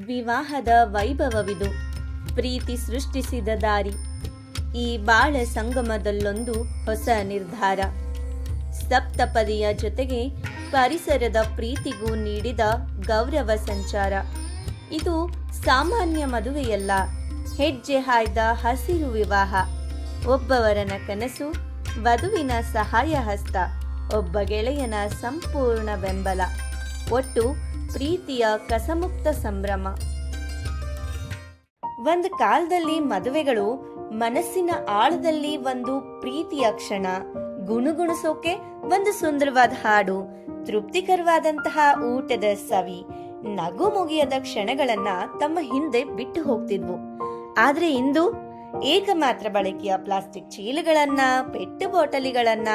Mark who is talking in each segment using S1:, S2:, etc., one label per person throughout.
S1: ವಿವಾಹದ ವೈಭವವಿದು, ಪ್ರೀತಿ ಸೃಷ್ಟಿಸಿದ ದಾರಿ. ಈ ಬಾಳ ಸಂಗಮದಲ್ಲೊಂದು ಹೊಸ ನಿರ್ಧಾರ. ಸಪ್ತಪದಿಯ ಜೊತೆಗೆ ಪರಿಸರದ ಪ್ರೀತಿಗೂ ನೀಡಿದ ಗೌರವ ಸಂಚಾರ. ಇದು ಸಾಮಾನ್ಯ ಮದುವೆಯಲ್ಲ, ಹೆಜ್ಜೆ ಹಾಯ್ದ ಹಸಿರು ವಿವಾಹ. ಒಬ್ಬವರನ ಕನಸು, ವಧುವಿನ ಸಹಾಯ ಹಸ್ತ, ಒಬ್ಬ ಗೆಳೆಯನ ಸಂಪೂರ್ಣ ಬೆಂಬಲ. ಒಟ್ಟು ಪ್ರೀತಿಯ ಕಸಮುಕ್ತ ಸಂಭ್ರಮ. ಒಂದು ಕಾಲದಲ್ಲಿ ಮದುವೆಗಳು ಮನಸ್ಸಿನ ಆಳದಲ್ಲಿ ಒಂದು ಪ್ರೀತಿಯ ಕ್ಷಣ, ಗುಣಗುಣಿಸೋಕೆ ಒಂದು ಸುಂದರವಾದ ಹಾಡು, ತೃಪ್ತಿಕರವಾದಂತಹ ಊಟದ ಸವಿ, ನಗು ಮುಗಿಯದ ಕ್ಷಣಗಳನ್ನ ತಮ್ಮ ಹಿಂದೆ ಬಿಟ್ಟು ಹೋಗ್ತಿದ್ವು. ಆದ್ರೆ ಇಂದು ಏಕಮಾತ್ರ ಬಳಕೆಯ ಪ್ಲಾಸ್ಟಿಕ್ ಚೀಲಗಳನ್ನ, ಪೆಟ್ಟು ಬಾಟಲಿಗಳನ್ನ,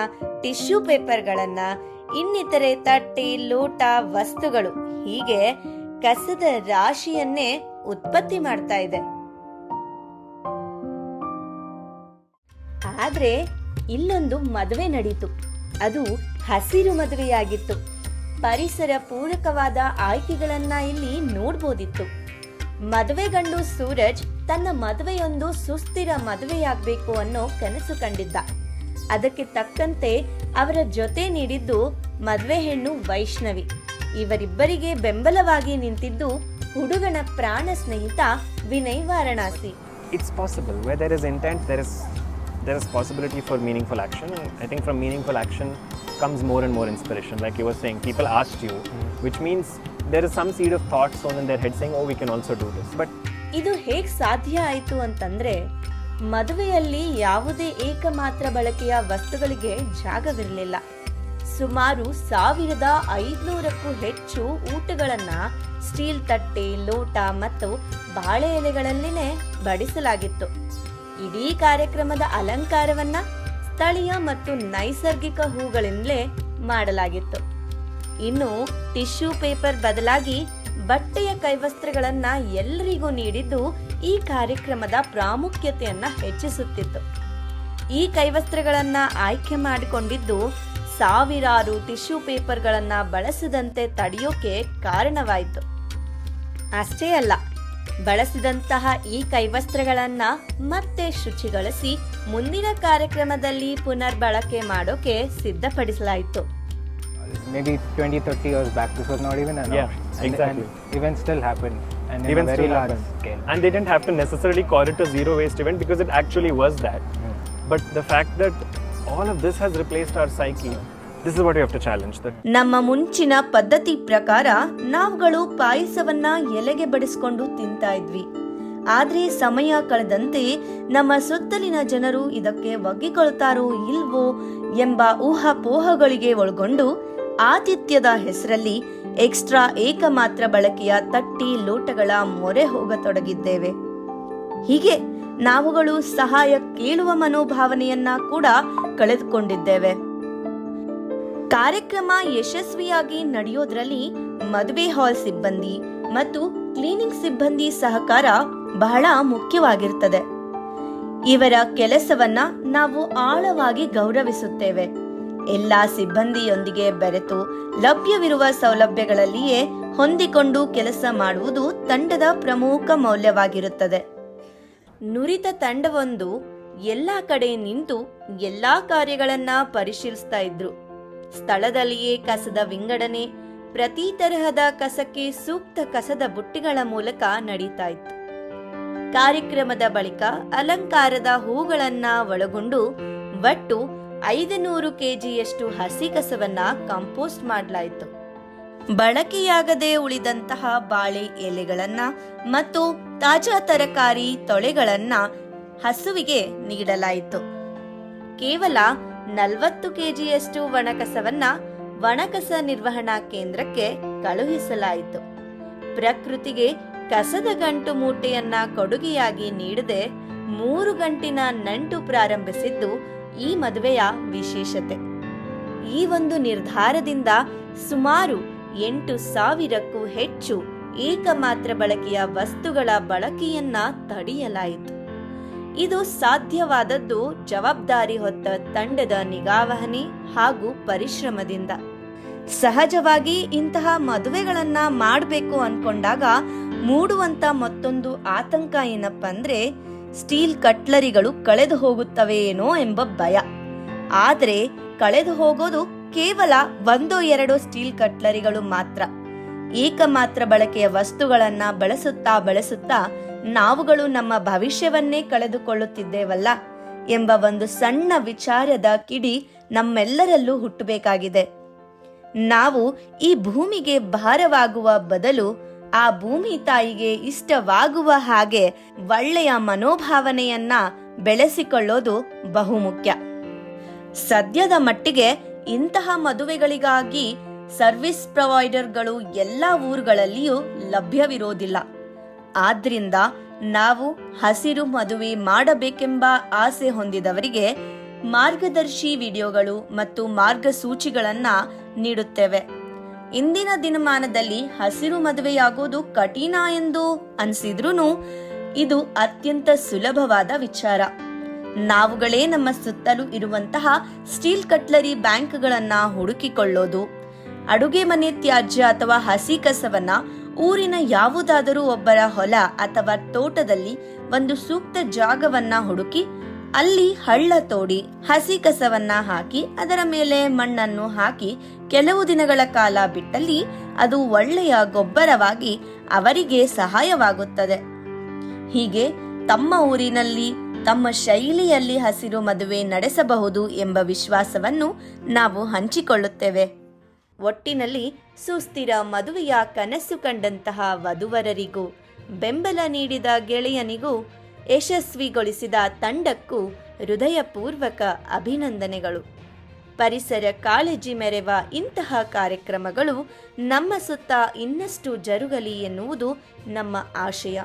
S1: ಟಿಶ್ಯೂ ಪೇಪರ್ಗಳನ್ನ, ಇನ್ನಿತರೆ ತಟ್ಟೆ, ಲೋಟ, ವಸ್ತುಗಳು, ಹೀಗೆ ಕಸದ ರಾಶಿಯನ್ನೇ ಉತ್ಪತ್ತಿ ಮಾಡ್ತಾ ಇದೆ. ಆದ್ರೆ ಇಲ್ಲೊಂದು ಮದುವೆ ನಡೀತು. ಅದು ಹಸಿರು ಮದುವೆಯಾಗಿತ್ತು. ಪರಿಸರ ಪೂರಕವಾದ ಆಯ್ಕೆಗಳನ್ನ ಇಲ್ಲಿ ನೋಡ್ಬೋದಿತ್ತು. ಮದುವೆ ಗಂಡು ಸೂರಜ್ ತನ್ನ ಮದುವೆಯೊಂದು ಸುಸ್ಥಿರ ಮದುವೆಯಾಗಬೇಕು ಅನ್ನೋ ಕನಸು ಕಂಡಿದ್ದ. ಅದಕ್ಕೆ ತಕ್ಕಂತೆ ಅವರ ಜೊತೆ ನೀಡಿದ್ದು ಮದುವೆ ಹೆಣ್ಣು ವೈಷ್ಣವಿ. ಇವರಿಬ್ಬರಿಗೆ ಬೆಂಬಲವಾಗಿ ನಿಂತಿದ್ದು ಹುಡುಗನ ಪ್ರಾಣ ಸ್ನೇಹಿತ Vinay Varanasi.
S2: It's possible. Where there is intent, there is possibility for meaningful action. I think from meaningful action comes more and more inspiration. Like you were saying, people asked you, which means there is some seed of thought sown in their head saying, oh, we can also do this. But
S1: ಇದು ಹೇಗ್ ಸಾಧ್ಯ ಆಯ್ತು ಅಂತಂದ್ರೆ, ಮದುವೆಯಲ್ಲಿ ಯಾವುದೇ ಏಕಮಾತ್ರ ಬಳಕೆಯ ವಸ್ತುಗಳಿಗೆ ಜಾಗವಿರಲಿಲ್ಲ. ಸುಮಾರು 1500ಕ್ಕೂ ಹೆಚ್ಚು ಊಟಗಳನ್ನ ಸ್ಟೀಲ್ ತಟ್ಟೆ, ಲೋಟ ಮತ್ತು ಬಾಳೆ ಎಲೆಗಳಲ್ಲಿನೇ ಬಡಿಸಲಾಗಿತ್ತು. ಇಡೀ ಕಾರ್ಯಕ್ರಮದ ಅಲಂಕಾರವನ್ನ ಸ್ಥಳೀಯ ಮತ್ತು ನೈಸರ್ಗಿಕ ಹೂಗಳಿಂದಲೇ ಮಾಡಲಾಗಿತ್ತು. ಇನ್ನು ಟಿಶ್ಯೂ ಪೇಪರ್ ಬದಲಾಗಿ ಬಟ್ಟೆಯ ಕೈವಸ್ತ್ರಗಳನ್ನ ಎಲ್ಲರಿಗೂ ನೀಡಿದ್ದು ಈ ಕಾರ್ಯಕ್ರಮದ ಪ್ರಾಮುಖ್ಯತೆಯನ್ನ ಹೆಚ್ಚಿಸುತ್ತಿತ್ತು. ಈ ಕೈವಸ್ತ್ರಗಳನ್ನ ಆಯ್ಕೆ ಮಾಡಿಕೊಂಡಿದ್ದು ಸಾವಿರಾರು ಟಿಶ್ಯೂ ಪೇಪರ್ಗಳನ್ನ ಬಳಸದಂತೆ ತಡೆಯೋಕೆ ಕಾರಣವಾಯಿತು. ಅಷ್ಟೇ ಅಲ್ಲ, ಬಳಸಿದಂತಹ ಈ ಕೈವಸ್ತ್ರಗಳನ್ನ ಮತ್ತೆ ಶುಚಿಗೊಳಿಸಿ ಮುಂದಿನ ಕಾರ್ಯಕ್ರಮದಲ್ಲಿ ಪುನರ್ ಬಳಕೆ ಮಾಡೋಕೆ ಸಿದ್ಧಪಡಿಸಲಾಯಿತು.
S3: Maybe 20-30 years back, this was not even an option.
S2: Exactly.
S3: And events still happen, and in
S2: events
S3: a very
S2: still
S3: large
S2: happen.
S3: scale.
S2: And they didn't have to necessarily call it a zero waste event because it actually was that. But the fact that all of this has replaced our psyche, this is what we have to challenge.
S1: ನಮ್ಮ ಮುಂಚಿನ ಪದ್ಧತಿ ಪ್ರಕಾರ ನಾವುಗಳು ಪಾಯಸವನ್ನ ಎಲೆಗೆ ಬಡಿಸ್ಕೊಂಡು ತಿಂತಾ ಇದ್ವಿ. ಆದ್ರೆ ಸಮಯ ಕಳೆದಂತೆ ನಮ್ಮ ಸುತ್ತಲಿನ ಜನರು ಇದಕ್ಕೆ ಒಗ್ಗಿಕೊಳ್ತಾರೋ ಇಲ್ವೋ ಎಂಬ ಊಹಾಪೋಹಗಳಿಗೆ ಒಳಗೊಂಡು ಆತಿಥ್ಯದ ಹೆಸರಲ್ಲಿ ಎಕ್ಸ್ಟ್ರಾ ಏಕಮಾತ್ರ ಬಳಕೆಯ ತಟ್ಟಿ, ಲೋಟಗಳ ಮೊರೆ ಹೋಗತೊಡಗಿದ್ದೇವೆ. ಹೀಗೆ ನಾವುಗಳು ಸಹಾಯ ಕೇಳುವ ಮನೋಭಾವನೆಯನ್ನ ಕೂಡ ಕಳೆದುಕೊಂಡಿದ್ದೇವೆ. ಕಾರ್ಯಕ್ರಮ ಯಶಸ್ವಿಯಾಗಿ ನಡೆಯೋದ್ರಲ್ಲಿ ಮದುವೆ ಹಾಲ್ ಸಿಬ್ಬಂದಿ ಮತ್ತು ಕ್ಲೀನಿಂಗ್ ಸಿಬ್ಬಂದಿ ಸಹಕಾರ ಬಹಳ ಮುಖ್ಯವಾಗಿರುತ್ತದೆ. ಇವರ ಕೆಲಸವನ್ನ ನಾವು ಆಳವಾಗಿ ಗೌರವಿಸುತ್ತೇವೆ. ಎಲ್ಲಾ ಸಿಬ್ಬಂದಿಯೊಂದಿಗೆ ಬೆರೆತು ಲಭ್ಯವಿರುವ ಸೌಲಭ್ಯಗಳಲ್ಲಿಯೇ ಹೊಂದಿಕೊಂಡು ಕೆಲಸ ಮಾಡುವುದು ತಂಡದ ಪ್ರಮುಖ ಮೌಲ್ಯವಾಗಿರುತ್ತದೆ. ನುರಿತ ತಂಡವೊಂದು ಎಲ್ಲಾ ಕಡೆ ನಿಂತು ಎಲ್ಲಾ ಕಾರ್ಯಗಳನ್ನ ಪರಿಶೀಲಿಸ್ತಾ ಇದ್ರು. ಸ್ಥಳದಲ್ಲಿಯೇ ಕಸದ ವಿಂಗಡಣೆ, ಪ್ರತಿ ತರಹದ ಕಸಕ್ಕೆ ಸೂಕ್ತ ಕಸದ ಬುಟ್ಟಿಗಳ ಮೂಲಕ ನಡೀತಾ ಇತ್ತು. ಕಾರ್ಯಕ್ರಮದ ಬಳಿಕ ಅಲಂಕಾರದ ಹೂಗಳನ್ನ ಒಳಗೊಂಡು ಒಟ್ಟು 500 kgಯಷ್ಟು ಹಸಿ ಕಸವನ್ನ ಕಂಪೋಸ್ಟ್ ಮಾಡಲಾಯಿತು. ಬಳಕೆಯಾಗದೆ ಉಳಿದಂತಹ ಬಾಳೆ ಎಲೆಗಳನ್ನ ಮತ್ತು ತಾಜಾ ತರಕಾರಿ ತೊಳೆಗಳನ್ನ ಹಸುವಿಗೆ ನೀಡಲಾಯಿತು. ಕೇವಲ 40 kgಯಷ್ಟು ಒಣಕಸವನ್ನ ಒಣಕಸ ನಿರ್ವಹಣಾ ಕೇಂದ್ರಕ್ಕೆ ಕಳುಹಿಸಲಾಯಿತು. ಪ್ರಕೃತಿಗೆ ಕಸದ ಗಂಟು ಮೂಟೆಯನ್ನ ಕೊಡುಗೆಯಾಗಿ ನೀಡದೆ 3 ಗಂಟಿನ ನಂಟು ಪ್ರಾರಂಭಿಸಿದ್ದು ಈ ಮದುವೆಯ ವಿಶೇಷತೆ. ಈ ಒಂದು ನಿರ್ಧಾರದಿಂದ ಸುಮಾರು 8,000ಕ್ಕೂ ಹೆಚ್ಚು ಏಕಮಾತ್ರ ಬಳಕೆಯ ವಸ್ತುಗಳ ಬಳಕೆಯನ್ನ ತಡೆಯಲಾಯಿತು. ಇದು ಸಾಧ್ಯವಾದದ್ದು ಜವಾಬ್ದಾರಿ ಹೊತ್ತ ತಂಡದ ನಿಗಾವಹನೆ ಹಾಗೂ ಪರಿಶ್ರಮದಿಂದ. ಸಹಜವಾಗಿ ಇಂತಹ ಮದುವೆಗಳನ್ನ ಮಾಡಬೇಕು ಅನ್ಕೊಂಡಾಗ ಮೂಡುವಂತ ಮತ್ತೊಂದು ಆತಂಕ ಏನಪ್ಪ ಅಂದ್ರೆ ಸ್ಟೀಲ್ ಕಟ್ಲರಿಗಳು ಕಳೆದು ಹೋಗುತ್ತವೇನೋ ಎಂಬ ಭಯ. ಆದ್ರೆ ಕಳೆದು ಹೋಗೋದು ಕೇವಲ 1-2 ಸ್ಟೀಲ್ ಕಟ್ಲರಿಗಳು ಮಾತ್ರ. ಏಕಮಾತ್ರ ಬಳಕೆಯ ವಸ್ತುಗಳನ್ನ ಬಳಸುತ್ತಾ ನಾವುಗಳು ನಮ್ಮ ಭವಿಷ್ಯವನ್ನೇ ಕಳೆದುಕೊಳ್ಳುತ್ತಿದ್ದೇವಲ್ಲ ಎಂಬ ಒಂದು ಸಣ್ಣ ವಿಚಾರದ ಕಿಡಿ ನಮ್ಮೆಲ್ಲರಲ್ಲೂ ಹುಟ್ಟಬೇಕಾಗಿದೆ. ನಾವು ಈ ಭೂಮಿಗೆ ಭಾರವಾಗುವ ಬದಲು ಆ ಭೂಮಿ ತಾಯಿಗೆ ಇಷ್ಟವಾಗುವ ಹಾಗೆ ಒಳ್ಳೆಯ ಮನೋಭಾವನೆಯನ್ನ ಬೆಳೆಸಿಕೊಳ್ಳೋದು ಬಹುಮುಖ್ಯ. ಸದ್ಯದ ಮಟ್ಟಿಗೆ ಇಂತಹ ಮದುವೆಗಳಿಗಾಗಿ ಸರ್ವಿಸ್ ಪ್ರೊವೈಡರ್ಗಳು ಎಲ್ಲ ಊರುಗಳಲ್ಲಿಯೂ ಲಭ್ಯವಿರೋದಿಲ್ಲ. ಆದ್ರಿಂದ ನಾವು ಹಸಿರು ಮದುವೆ ಮಾಡಬೇಕೆಂಬ ಆಸೆ ಹೊಂದಿದವರಿಗೆ ಮಾರ್ಗದರ್ಶಿ ವಿಡಿಯೋಗಳು ಮತ್ತು ಮಾರ್ಗಸೂಚಿಗಳನ್ನ ನೀಡುತ್ತೇವೆ. ಇಂದಿನ ದಿನಮಾನದಲ್ಲಿ ಹಸಿರು ಮದುವೆಯಾಗೋದು ಕಠಿಣ ಎಂದು ಅನ್ಸಿದ್ರೂ ಇದು ಅತ್ಯಂತ ಸುಲಭವಾದ ವಿಚಾರ. ನಾವುಗಳೇ ನಮ್ಮ ಸುತ್ತಲೂ ಇರುವಂತಹ ಸ್ಟೀಲ್ ಕಟ್ಲರಿ ಬ್ಯಾಂಕ್ಗಳನ್ನ ಹುಡುಕಿಕೊಳ್ಳೋದು, ಅಡುಗೆ ಮನೆ ತ್ಯಾಜ್ಯ ಅಥವಾ ಹಸಿ ಕಸವನ್ನ ಊರಿನ ಯಾವುದಾದರೂ ಒಬ್ಬರ ಹೊಲ ಅಥವಾ ತೋಟದಲ್ಲಿ ಒಂದು ಸೂಕ್ತ ಜಾಗವನ್ನ ಹುಡುಕಿ ಅಲ್ಲಿ ಹಳ್ಳ ತೋಡಿ ಹಸಿ ಕಸವನ್ನ ಹಾಕಿ ಅದರ ಮೇಲೆ ಮಣ್ಣನ್ನು ಹಾಕಿ ಕೆಲವು ದಿನಗಳ ಕಾಲ ಬಿಟ್ಟಲ್ಲಿ ಅದು ಒಳ್ಳೆಯ ಗೊಬ್ಬರವಾಗಿ ಅವರಿಗೆ ಸಹಾಯವಾಗುತ್ತದೆ. ಹೀಗೆ ತಮ್ಮ ಊರಿನಲ್ಲಿ ತಮ್ಮ ಶೈಲಿಯಲ್ಲಿ ಹಸಿರು ಮದುವೆ ನಡೆಸಬಹುದು ಎಂಬ ವಿಶ್ವಾಸವನ್ನು ನಾವು ಹಂಚಿಕೊಳ್ಳುತ್ತೇವೆ. ಒಟ್ಟಿನಲ್ಲಿ ಸುಸ್ಥಿರ ಮದುವೆಯ ಕನಸು ಕಂಡಂತಹ ವಧುವರರಿಗೂ ಬೆಂಬಲ ನೀಡಿದ ಗೆಳೆಯನಿಗೂ ಯಶಸ್ವಿಗೊಳಿಸಿದ ತಂಡಕ್ಕೂ ಹೃದಯಪೂರ್ವಕ ಅಭಿನಂದನೆಗಳು. ಪರಿಸರ ಕಾಳಜಿ ಮೆರೆವ ಇಂತಹ ಕಾರ್ಯಕ್ರಮಗಳು ನಮ್ಮ ಸುತ್ತ ಇನ್ನಷ್ಟು ಜರುಗಲಿ ಎನ್ನುವುದು ನಮ್ಮ ಆಶಯ.